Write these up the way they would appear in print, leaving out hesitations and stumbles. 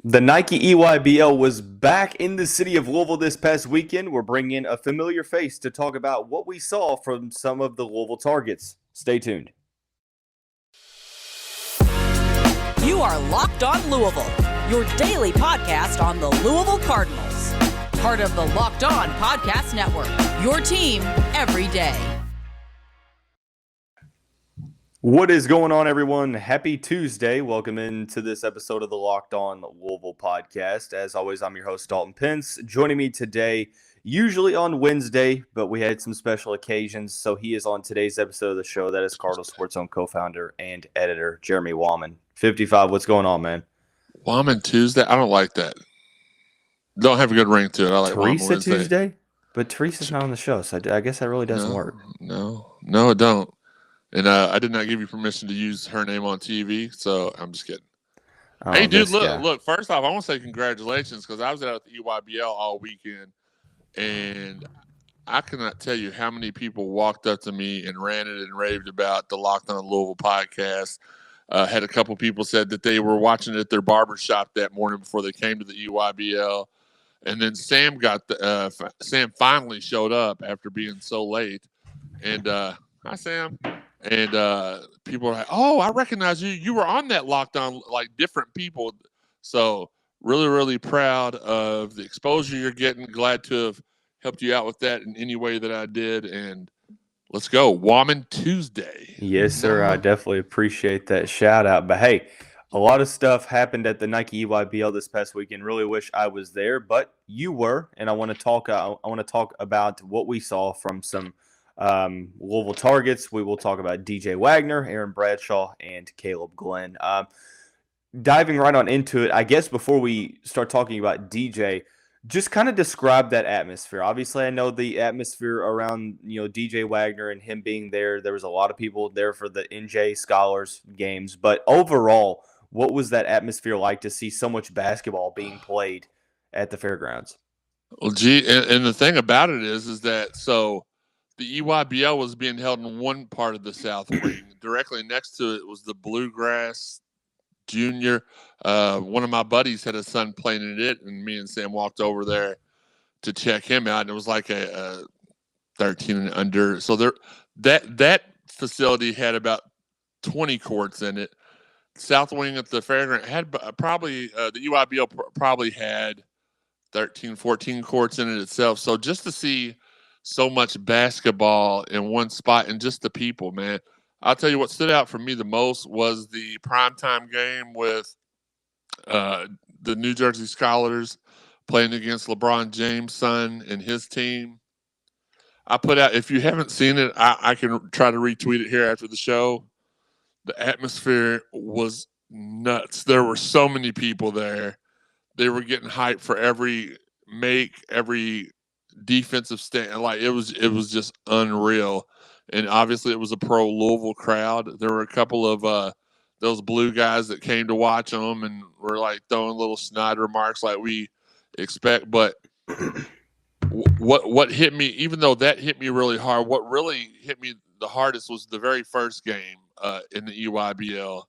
The Nike EYBL was back in the city of Louisville this past weekend. We're bringing in a familiar face to talk about what we saw from some of the Louisville targets. Stay tuned. You are Locked On Louisville, your daily podcast on the Louisville Cardinals. Part of the Locked On Podcast Network, your team every day. What is going on, everyone? Happy Tuesday. Welcome into this episode of the Locked On Louisville podcast. As always, I'm your host, Dalton Pence. Joining me today, usually on Wednesday, but we had some special occasions, so he is on today's episode of the show. That is Cardinal Sports Zone co-founder and editor, Jeremy Wahman. 55, what's going on, man? Wahman Tuesday? I don't like that. Don't have a good ring to it. I like Wahman Teresa Wednesday. Tuesday? But Teresa's not on the show, so I guess that really doesn't work. No, it don't. And I did not give you permission to use her name on TV, so I'm just kidding. Oh, hey, dude, look. First off, I want to say congratulations because I was out at the EYBL all weekend, and I cannot tell you how many people walked up to me and ranted and raved about the Locked On Louisville podcast. Had a couple people said that they were watching it at their barbershop that morning before they came to the EYBL. And then Sam finally showed up after being so late. And hi, Sam. And people are like, "Oh, I recognize you. You were on that Locked On," like different people. So really, really proud of the exposure you're getting. Glad to have helped you out with that in any way that I did. And let's go. Wahman Tuesday. Yes, sir. I definitely appreciate that shout out. But hey, a lot of stuff happened at the Nike EYBL this past weekend. Really wish I was there, but you were, and I want to talk. I want to talk about what we saw from some Louisville targets. We will talk about DJ Wagner, Aaron Bradshaw, and Kaleb Glenn. Diving right on into it, I guess before we start talking about DJ, just kind of describe that atmosphere. Obviously, I know the atmosphere around DJ Wagner and him being there. There was a lot of people there for the NJ Scholars games, but overall, what was that atmosphere like to see so much basketball being played at the fairgrounds? Well, gee, and the thing about it is that so the EYBL was being held in one part of the South Wing. Directly next to it was the Bluegrass Junior. One of my buddies had a son playing in it, and me and Sam walked over there to check him out, and it was like a 13 and under. So that facility had about 20 courts in it. South Wing at the fairground had probably the EYBL probably had 13, 14 courts in it itself. So just to see so much basketball in one spot and just the people, man. I'll tell you what stood out for me the most was the primetime game with the New Jersey Scholars playing against LeBron James' son and his team. I put out, if you haven't seen it, I can try to retweet it here after the show. The atmosphere was nuts. There were so many people there. They were getting hyped for every defensive stand. Like it was just unreal. And obviously it was a pro Louisville crowd. There were a couple of those blue guys that came to watch them and were like throwing little snide remarks like we expect. But what hit me, even though that hit me really hard, what really hit me the hardest was the very first game in the EYBL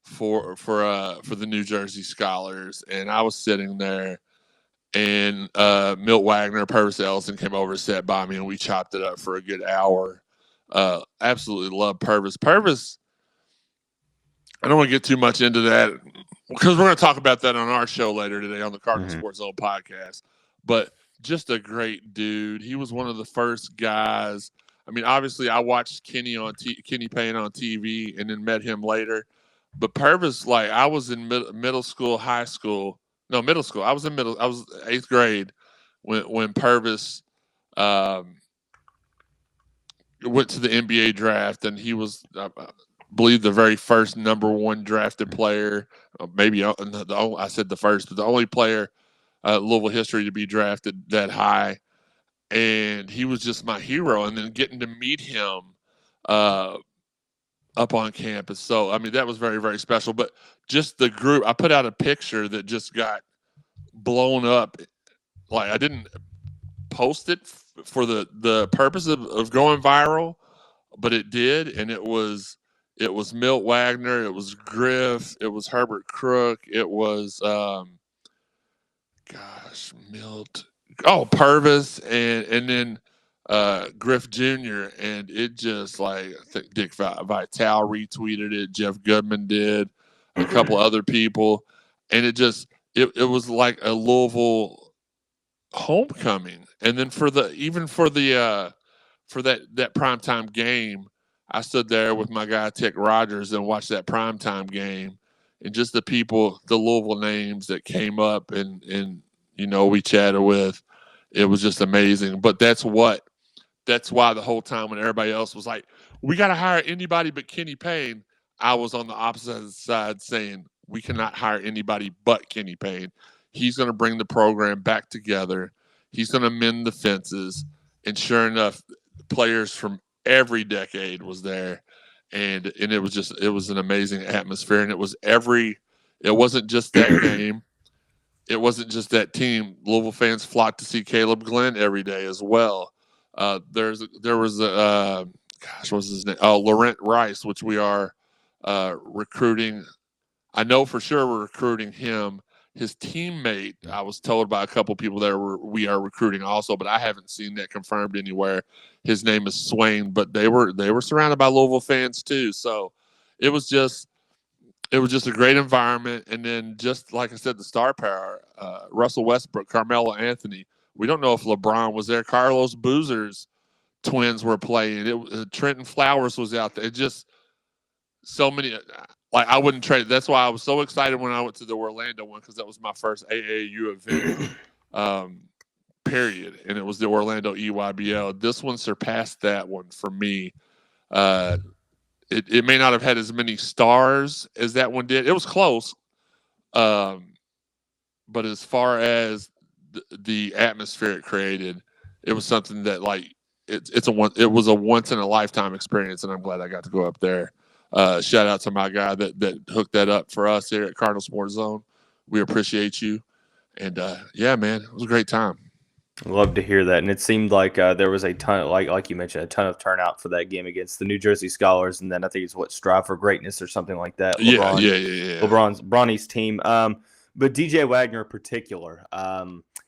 for the New Jersey Scholars. And I was sitting there, and Milt Wagner, Purvis Ellison came over and sat by me, and we chopped it up for a good hour. Absolutely love Purvis. Purvis, I don't want to get too much into that because we're going to talk about that on our show later today on the Cardinal Sports Zone podcast. But just a great dude. He was one of the first guys. I mean, obviously, I watched Kenny Payne on TV and then met him later. But Purvis, like, I was in middle school, high school. No, middle school. I was 8th grade when Purvis went to the NBA draft, and he was, I believe, the very first number one drafted player. Maybe I said the first, but the only player Louisville history to be drafted that high. And he was just my hero. And then getting to meet him up on campus. So, I mean, that was very, very special. But just the group, I put out a picture that just got blown up. Like, I didn't post it for the purpose of going viral, but it did. And it was Milt Wagner. It was Griff. It was Herbert Crook. It was gosh, Milt. Oh, Purvis and then Griff Jr. And it just like I think Dick Vitale retweeted it. Jeff Goodman did. A couple other people, and it was like a Louisville homecoming. And then for that primetime game, I stood there with my guy Tick Rogers and watched that primetime game, and just the people, the Louisville names that came up and we chatted with. It was just amazing. But that's why the whole time when everybody else was like, we got to hire anybody but Kenny Payne, I was on the opposite side saying we cannot hire anybody but Kenny Payne. He's going to bring the program back together. He's going to mend the fences. And sure enough, players from every decade was there. And it was an amazing atmosphere. And it wasn't just that game. It wasn't just that team. Louisville fans flocked to see Kaleb Glenn every day as well. There was what was his name? Oh, Laurent Rice, which we are recruiting. I know for sure we're recruiting him. His teammate, I was told by a couple people there, we are recruiting also, but I haven't seen that confirmed anywhere. His name is Swain, but they were surrounded by Louisville fans too. So it was just a great environment. And then just like I said, the star power, Russell Westbrook, Carmelo Anthony. We don't know if LeBron was there. Carlos Boozer's twins were playing. Trenton Flowers was out there. It just so many. Like I wouldn't trade it. That's why I was so excited when I went to the Orlando one, because that was my first AAU event, period. And it was the Orlando EYBL. This one surpassed that one for me. It may not have had as many stars as that one did. It was close. But as far as the atmosphere it created, it was something that like it was a once in a lifetime experience, and I'm glad I got to go up there. Shout out to my guy that hooked that up for us here at Cardinal Sports Zone. We appreciate you. And yeah, man, it was a great time. Love to hear that. And it seemed like there was a ton, like you mentioned, a ton of turnout for that game against the New Jersey Scholars. And then I think it's Strive for Greatness or something like that. Yeah. Bronny's team. But DJ Wagner in particular,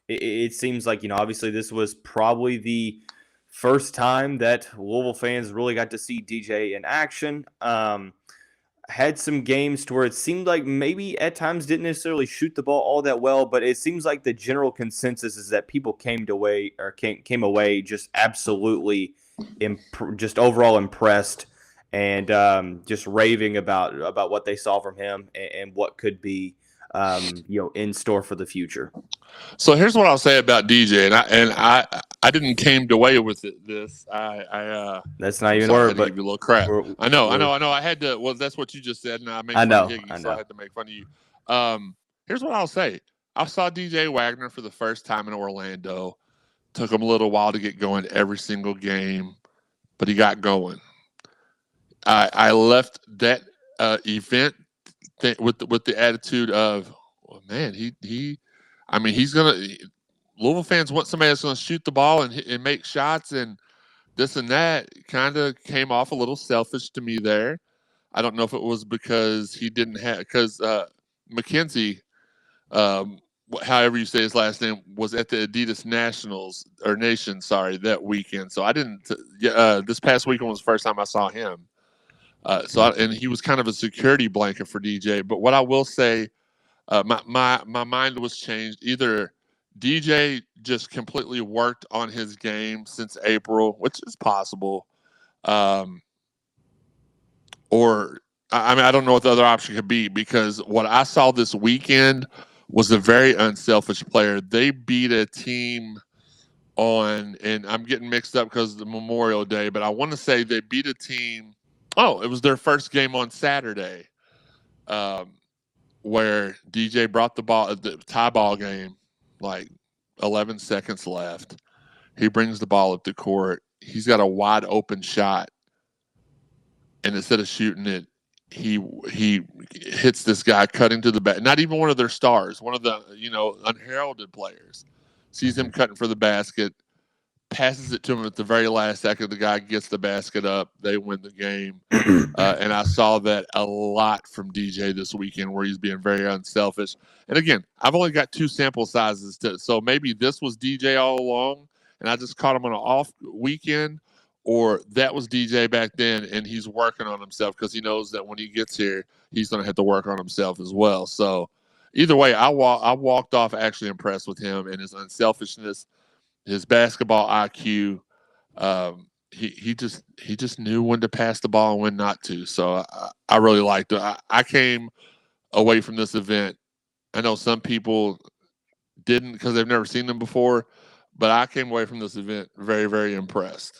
it seems like, obviously this was probably the first time that Louisville fans really got to see DJ in action. Had some games to where it seemed like maybe at times didn't necessarily shoot the ball all that well, but it seems like the general consensus is that people came away just absolutely just overall impressed and just raving about what they saw from him and what could be in store for the future. So here's what I'll say about DJ, and I didn't came away with this. That's not even a word, but give you a little crap. I know. I had to. Well, that's what you just said, and I made fun of Higgy, so I had to make fun of you. Here's what I'll say. I saw DJ Wagner for the first time in Orlando. Took him a little while to get going every single game, but he got going. I left that event with the attitude of, well, man, he's gonna. Louisville fans want somebody that's gonna shoot the ball and make shots and this and that. Kind of came off a little selfish to me there. I don't know if it was because he didn't have Mackenzie, however you say his last name, was at the Adidas Nation that weekend. So I didn't. This past weekend was the first time I saw him. And he was kind of a security blanket for DJ. But what I will say, my mind was changed. Either DJ just completely worked on his game since April, which is possible, or I don't know what the other option could be, because what I saw this weekend was a very unselfish player. They beat a team and I'm getting mixed up because of the Memorial Day, but I want to say they beat a team. Oh, it was their first game on Saturday, where DJ brought the ball at the tie ball game, like 11 seconds left. He brings the ball up the court. He's got a wide open shot, and instead of shooting it, he hits this guy cutting to the back. Not even one of their stars, one of the unheralded players. Sees him cutting for the basket, passes it to him at the very last second. The guy gets the basket up. They win the game. And I saw that a lot from DJ this weekend where he's being very unselfish. And again, I've only got 2 sample sizes. So maybe this was DJ all along and I just caught him on an off weekend, or that was DJ back then and he's working on himself because he knows that when he gets here, he's going to have to work on himself as well. So either way, I walked off actually impressed with him and his unselfishness, his basketball IQ. He just knew when to pass the ball and when not to. So I really liked it. I came away from this event. I know some people didn't because they've never seen them before, but I came away from this event very, very impressed.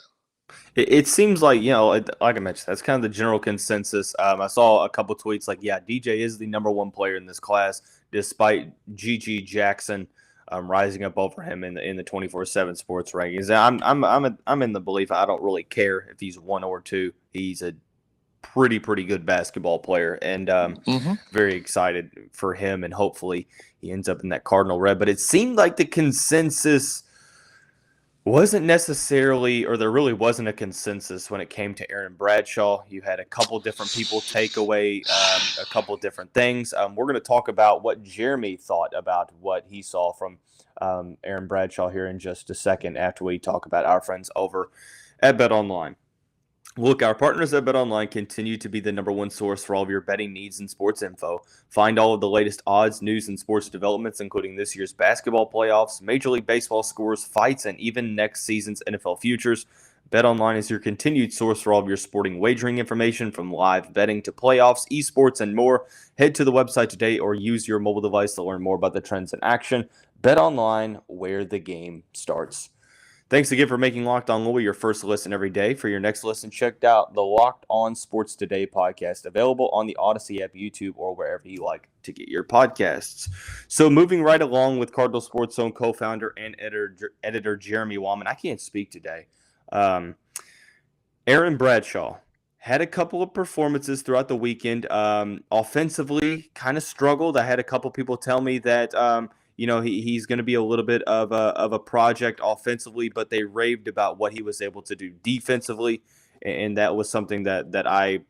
It seems like, like I mentioned, that's kind of the general consensus. I saw a couple tweets like, yeah, DJ is the number 1 player in this class, despite G.G. Jackson rising up over him in the 24/7 sports rankings. I'm in the belief I don't really care if he's 1 or 2. He's a pretty good basketball player, and very excited for him, and hopefully he ends up in that Cardinal red. But it seemed like the consensus wasn't necessarily, or there really wasn't a consensus when it came to Aaron Bradshaw. You had a couple different people take away a couple different things. We're going to talk about what Jeremy thought about what he saw from Aaron Bradshaw here in just a second after we talk about our friends over at BetOnline. Look, our partners at BetOnline continue to be the number 1 source for all of your betting needs and sports info. Find all of the latest odds, news, and sports developments, including this year's basketball playoffs, Major League Baseball scores, fights, and even next season's NFL futures. BetOnline is your continued source for all of your sporting wagering information, from live betting to playoffs, esports, and more. Head to the website today or use your mobile device to learn more about the trends in action. BetOnline, where the game starts. Thanks again for making Locked On Louisville your first listen every day. For your next listen, check out the Locked On Sports Today podcast, available on the Odyssey app, YouTube, or wherever you like to get your podcasts. So moving right along with Cardinal Sports Zone co-founder and editor Jeremy Wahman. I can't speak today. Aaron Bradshaw had a couple of performances throughout the weekend. Offensively, kind of struggled. I had a couple people tell me that he's going to be a little bit of a project offensively, but they raved about what he was able to do defensively, and that was something that I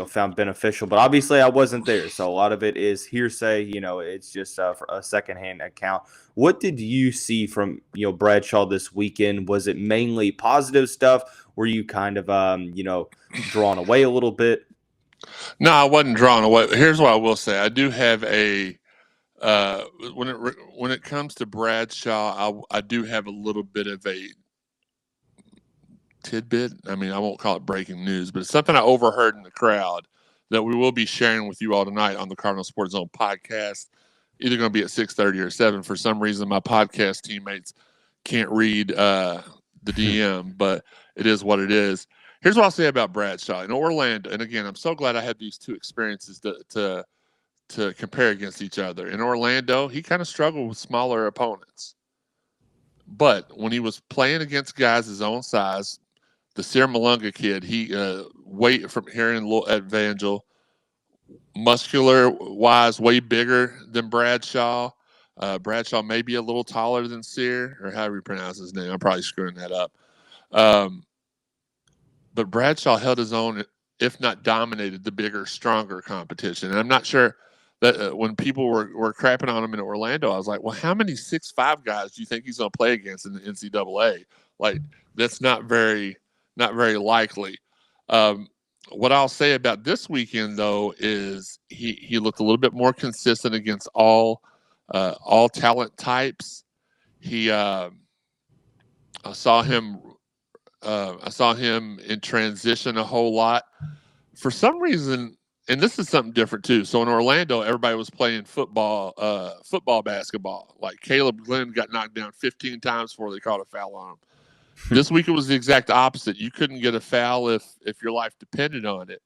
found beneficial. But obviously, I wasn't there, so a lot of it is hearsay. It's just for a secondhand account. What did you see from Bradshaw this weekend? Was it mainly positive stuff? Were you kind of drawn away a little bit? No, I wasn't drawn away. Here's what I will say: I do have a. When it comes to Bradshaw, I do have a little bit of a tidbit. I mean, I won't call it breaking news, but it's something I overheard in the crowd that we will be sharing with you all tonight on the Cardinal Sports Zone podcast. Either going to be at 6:30 or 7. For some reason, my podcast teammates can't read the DM, but it is what it is. Here's what I'll say about Bradshaw in Orlando. And again, I'm so glad I had these 2 experiences to compare against each other. In Orlando, he kind of struggled with smaller opponents. But when he was playing against guys his own size, the Sierra Malunga kid, he weight from here in Evangel, muscular-wise, way bigger than Bradshaw. Bradshaw may be a little taller than Sear, or however you pronounce his name. I'm probably screwing that up. But Bradshaw held his own, if not dominated, the bigger, stronger competition. And I'm not sure that when people were crapping on him in Orlando, I was like, well, how many 6'5" guys do you think he's going to play against in the NCAA? Like, that's not very likely. What I'll say about this weekend, though, is he looked a little bit more consistent against all talent types. I saw him in transition a whole lot. For some reason, and this is something different too. So in Orlando, everybody was playing football, basketball. Like Kaleb Glenn got knocked down 15 times before they called a foul on him. This week it was the exact opposite. You couldn't get a foul if your life depended on it.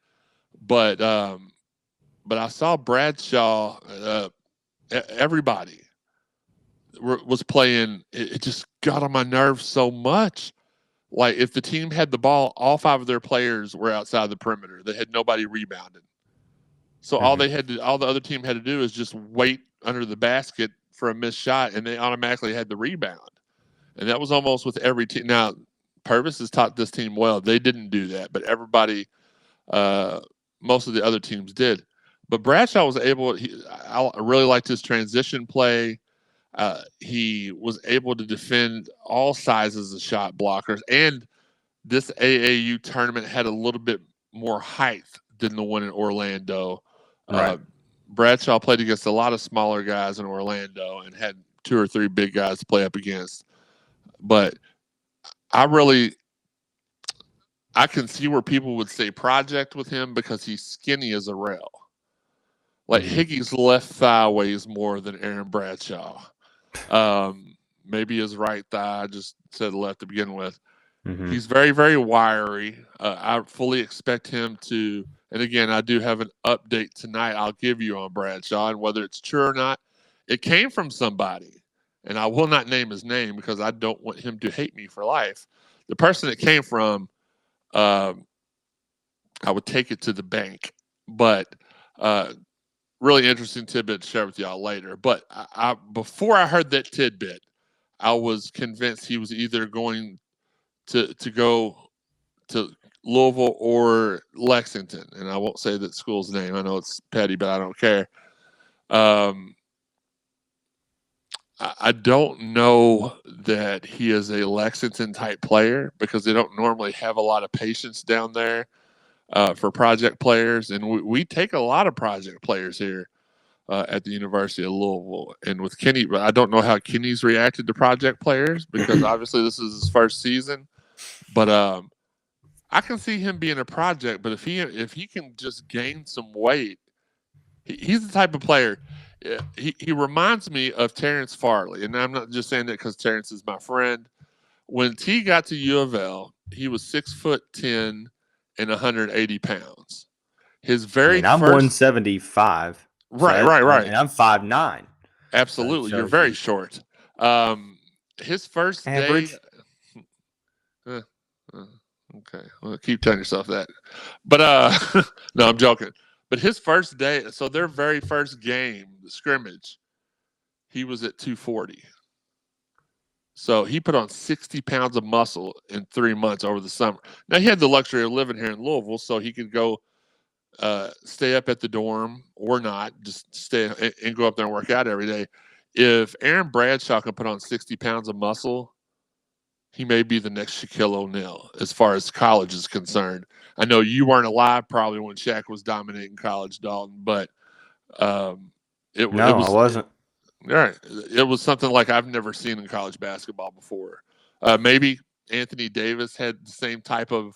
But I saw Bradshaw. Everybody was playing. It just got on my nerves so much. Like if the team had the ball, all 5 of their players were outside the perimeter. They had nobody rebounding. So all the other team had to do is just wait under the basket for a missed shot, and they automatically had the rebound. And that was almost with every team. Now, Purvis has taught this team well. They didn't do that, but everybody, most of the other teams did. But Bradshaw was able. I really liked his transition play. He was able to defend all sizes of shot blockers, and this AAU tournament had a little bit more height than the one in Orlando. Right. Bradshaw played against a lot of smaller guys in Orlando and had 2 or 3 big guys to play up against. But I can see where people would say project with him because he's skinny as a rail. Like Higgins' left thigh weighs more than Aaron Bradshaw. Maybe his right thigh. I just said left to begin with. He's very, very wiry. I fully expect him to. And again, I do have an update tonight I'll give you on Bradshaw, and whether it's true or not, it came from somebody. And I will not name his name because I don't want him to hate me for life. The person it came from, I would take it to the bank. But really interesting tidbit to share with y'all later. But before I heard that tidbit, I was convinced he was either going to go to Louisville or Lexington. And I won't say that school's name. I know it's petty, but I don't care. I don't know that he is a Lexington type player because they don't normally have a lot of patience down there for project players. And we take a lot of project players here at the University of Louisville. And with Kenny, I don't know how Kenny's reacted to project players because obviously this is his first season. But I can see him being a project. But if he can just gain some weight, he's the type of player. He reminds me of Terrence Farley, and I'm not just saying that because Terrence is my friend. When T got to U of L, he was 6'10" and 180 pounds. His very I'm first 175. Right. And I'm 5'9". Absolutely, you're very short. His first average. Day. Okay, well, keep telling yourself that. But no, I'm joking. But his first day, so their very first game, the scrimmage, he was at 240. So he put on 60 pounds of muscle in 3 months over the summer. Now, he had the luxury of living here in Louisville, so he could go stay up at the dorm or not, just stay and go up there and work out every day. If Aaron Bradshaw can put on 60 pounds of muscle, he may be the next Shaquille O'Neal as far as college is concerned. I know you weren't alive probably when Shaq was dominating college, Dalton, but I wasn't. Right. It was something like I've never seen in college basketball before. Maybe Anthony Davis had the same type of,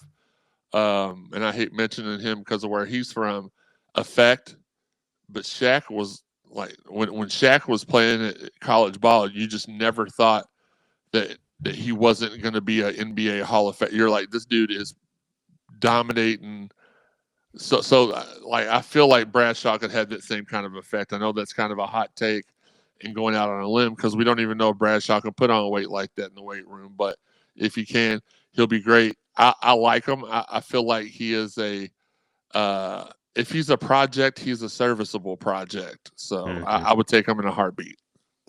and I hate mentioning him because of where he's from, effect. But Shaq was like, when Shaq was playing at college ball, you just never thought that he wasn't going to be an NBA Hall of Fame. You're like, this dude is dominating. So like, I feel like Bradshaw could have that same kind of effect. I know that's kind of a hot take and going out on a limb because we don't even know if Bradshaw can put on weight like that in the weight room. But if he can, he'll be great. I like him. I feel like he is if he's a project, he's a serviceable project. So I would take him in a heartbeat.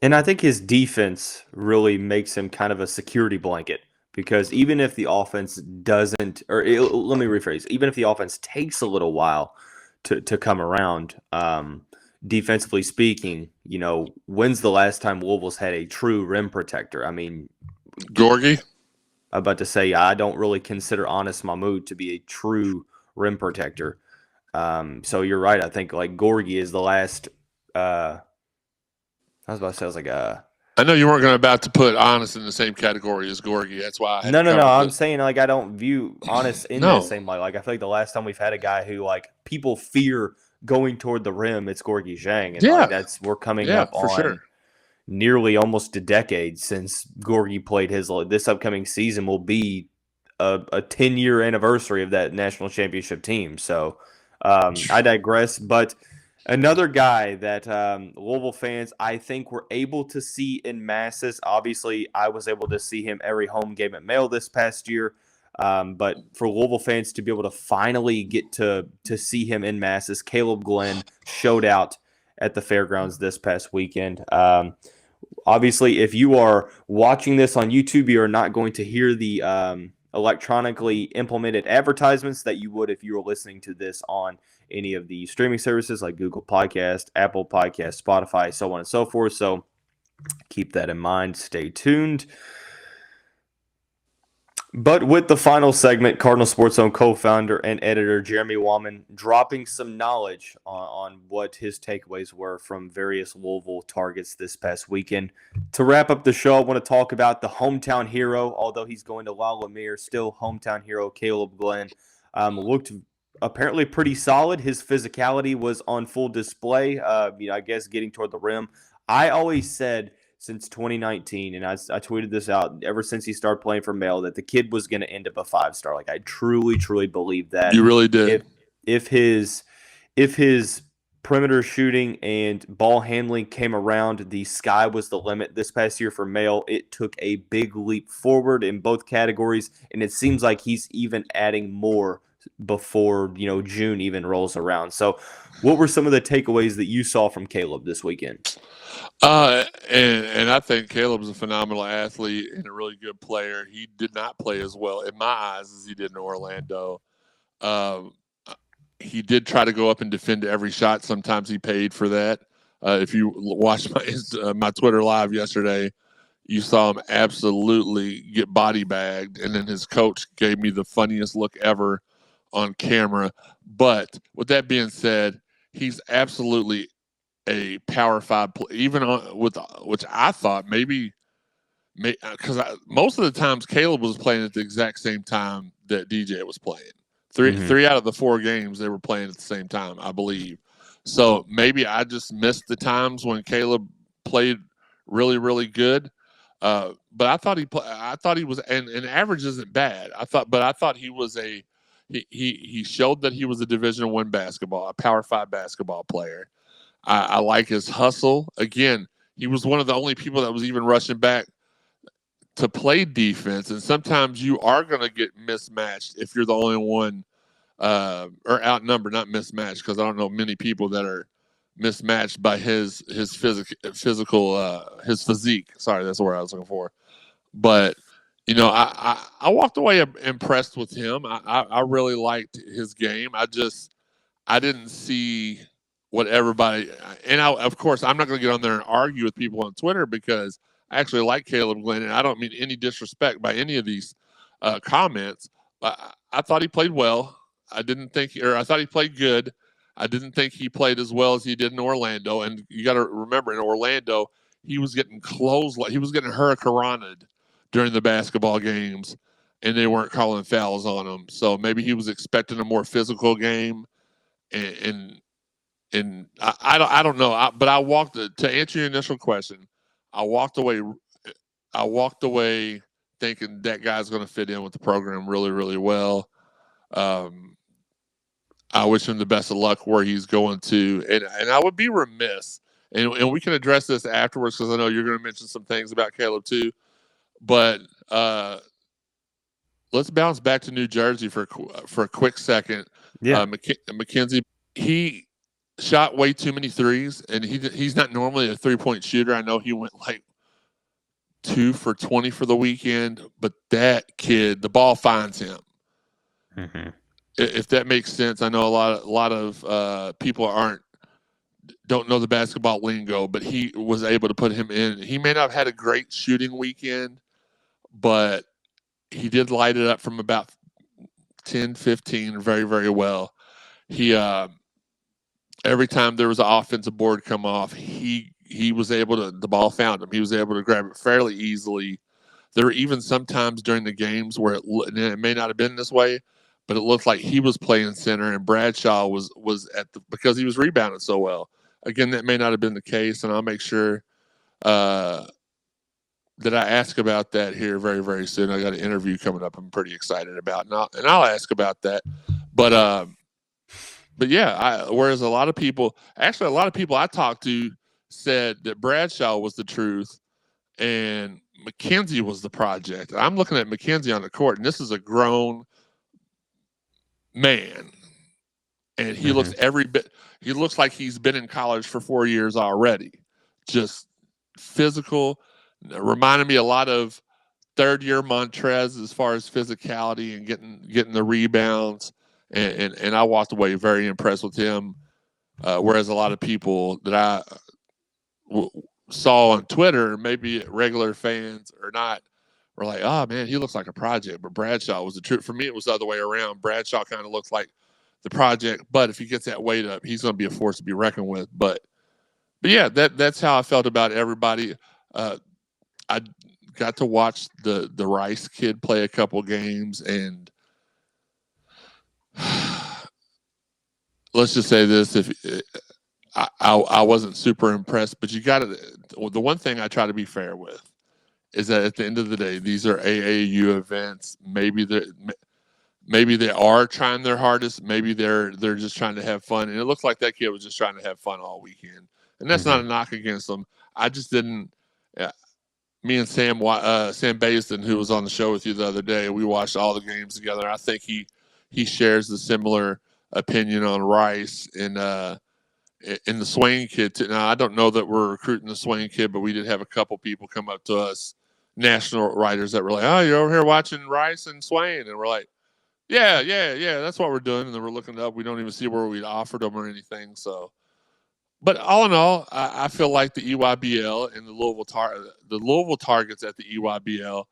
And I think his defense really makes him kind of a security blanket because even if the offense doesn't, let me rephrase, even if the offense takes a little while to come around, defensively speaking, when's the last time Louisville's had a true rim protector? I mean, Gorgie? I'm about to say, I don't really consider Anis Mahmoud to be a true rim protector. So you're right. I think like Gorgie is the last, I was about to say, I was like, I know you weren't about to put Honest in the same category as Gorgie. That's why I had No. I'm saying like I don't view Honest in that same light. Like I feel like the last time we've had a guy who like people fear going toward the rim, it's Gorgie Zhang. And like, we're coming up on nearly almost a decade since Gorgie played his. This upcoming season will be a 10-year anniversary of that national championship team. So I digress, but. Another guy that Louisville fans, I think, were able to see in masses. Obviously, I was able to see him every home game at Mail this past year. But for Louisville fans to be able to finally get to see him in masses, Kaleb Glenn showed out at the fairgrounds this past weekend. Obviously, if you are watching this on YouTube, you are not going to hear the electronically implemented advertisements that you would if you were listening to this on any of the streaming services like Google Podcast, Apple Podcast, Spotify, so on and so forth. So keep that in mind. Stay tuned. But with the final segment, Cardinal Sports Zone co-founder and editor Jeremy Wahman dropping some knowledge on what his takeaways were from various Louisville targets this past weekend. To wrap up the show, I want to talk about the hometown hero, although he's going to La Lumiere, still hometown hero Kaleb Glenn. Looked apparently pretty solid. His physicality was on full display, I guess getting toward the rim. I always said since 2019, and I tweeted this out ever since he started playing for Mail, that the kid was going to end up a 5-star. Like, I truly, truly believe that. You really did. If his perimeter shooting and ball handling came around, the sky was the limit this past year for Mail. It took a big leap forward in both categories, and it seems like he's even adding more before June even rolls around. So what were some of the takeaways that you saw from Kaleb this weekend? And I think Caleb's a phenomenal athlete and a really good player. He did not play as well in my eyes as he did in Orlando. He did try to go up and defend every shot. Sometimes he paid for that. If you watched my Twitter live yesterday, you saw him absolutely get body bagged, and then his coach gave me the funniest look ever on camera. But with that being said, he's absolutely a Power 5 even which I thought maybe because most of the times Kaleb was playing at the exact same time that DJ was playing. Three out of the 4 games they were playing at the same time, I believe. So maybe I just missed the times when Kaleb played really, really good. But I thought he was, and average isn't bad. I thought he was he showed that he was a Division I basketball, a Power 5 basketball player. I like his hustle. Again, he was one of the only people that was even rushing back to play defense. And sometimes you are going to get mismatched if you're the only one or outnumbered, not mismatched, because I don't know many people that are mismatched by his physique. Sorry, that's the word I was looking for. But, I walked away impressed with him. I really liked his game. I didn't see what everybody, and of course, I'm not going to get on there and argue with people on Twitter because I actually like Kaleb Glenn, and I don't mean any disrespect by any of these comments. I thought he played well. I thought he played good. I didn't think he played as well as he did in Orlando. And you got to remember, in Orlando, he was getting he was getting hurricaned during the basketball games, and they weren't calling fouls on him. So maybe he was expecting a more physical game, and I don't know. But I walked to answer your initial question. I walked away thinking that guy's going to fit in with the program really, really well. I wish him the best of luck where he's going to, and I would be remiss, and we can address this afterwards because I know you're going to mention some things about Kaleb too. But let's bounce back to New Jersey for a quick second. Yeah, Mackenzie, he shot way too many threes, and he's not normally a 3-point shooter. I know he went like 2 for 20 for the weekend, but that kid, the ball finds him. Mm-hmm. If that makes sense. I know a lot of people don't know the basketball lingo, but he was able to put him in. He may not have had a great shooting weekend, but he did light it up from about 10, 15 very, very well. He every time there was an offensive board come off, he was able to, the ball found him. He was able to grab it fairly easily. There were even some times during the games where it may not have been this way, but it looked like he was playing center and Bradshaw was because he was rebounding so well. Again, that may not have been the case, and I'll make sure that I ask about that here very, very soon. I got an interview coming up I'm pretty excited about, and I'll ask about that. But yeah, whereas a lot of people I talked to said that Bradshaw was the truth and Mackenzie was the project. And I'm looking at Mackenzie on the court, and this is a grown man, and he looks every bit. He looks like he's been in college for 4 years already. Just physical, reminded me a lot of third-year Montrez as far as physicality and getting the rebounds, and I walked away very impressed with him. Whereas a lot of people that I saw on Twitter, maybe regular fans or not, were like, "Oh man, he looks like a project." But Bradshaw was the truth. For me, it was the other way around. Bradshaw kind of looks like the project, but if he gets that weight up, he's going to be a force to be reckoned with. But yeah, that's how I felt about everybody. I got to watch the Rice kid play a couple games, and let's just say this: if I wasn't super impressed, but you got to. The one thing I try to be fair with is that at the end of the day, these are AAU events. Maybe they are trying their hardest. Maybe they're just trying to have fun. And it looks like that kid was just trying to have fun all weekend. And that's not a knock against them. I just didn't. Me and Sam Baston, who was on the show with you the other day, we watched all the games together. I think he shares the similar opinion on Rice and in the Swain kid. Now, I don't know that we're recruiting the Swain kid, but we did have a couple people come up to us, national writers, that were like, "Oh, you're over here watching Rice and Swain," and we're like, Yeah, that's what we're doing. And then we're looking up. We don't even see where we'd offered them or anything. So, but all in all, I feel like the EYBL and the Louisville targets at the EYBL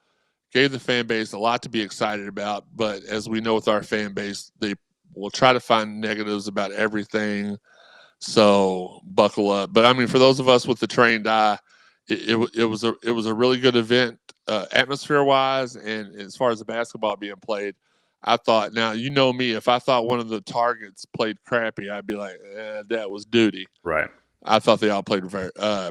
gave the fan base a lot to be excited about. But as we know with our fan base, they will try to find negatives about everything. So buckle up. But I mean, for those of us with the trained eye, it was a really good event, atmosphere wise, and as far as the basketball being played. I thought, now you know me, if I thought one of the targets played crappy, I'd be like, that was duty. Right. I thought they all played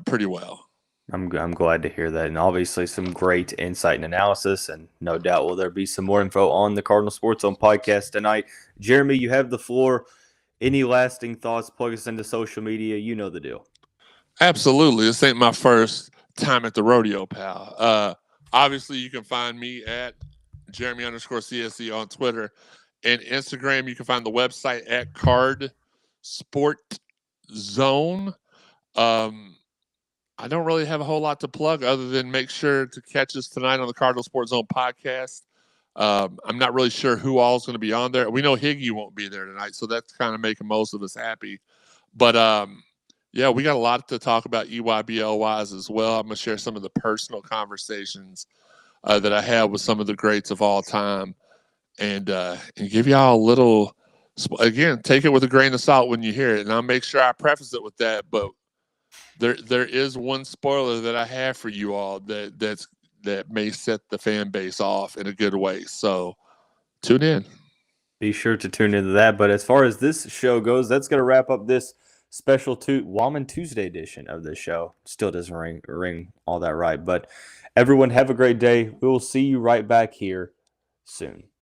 pretty well. I'm glad to hear that, and obviously some great insight and analysis, and no doubt will there be some more info on the Cardinal Sports Zone podcast tonight. Jeremy, you have the floor. Any lasting thoughts? Plug us into social media. You know the deal. Absolutely. This ain't my first time at the rodeo, pal. Obviously, you can find me at Jeremy_CSE on Twitter and Instagram. You can find the website at Card Sport Zone. I don't really have a whole lot to plug other than make sure to catch us tonight on the Cardinal Sports Zone podcast. I'm not really sure who all is going to be on there. We know Higgy won't be there tonight, so that's kind of making most of us happy. But yeah, we got a lot to talk about EYBL wise as well. I'm going to share some of the personal conversations that I had with some of the greats of all time, and give y'all a little. Again, take it with a grain of salt when you hear it, and I'll make sure I preface it with that. But there is one spoiler that I have for you all that may set the fan base off in a good way. So tune in. Be sure to tune into that. But as far as this show goes, that's going to wrap up this special Wahman Tuesday edition of this show. Still doesn't ring all that right. But everyone have a great day. We will see you right back here soon.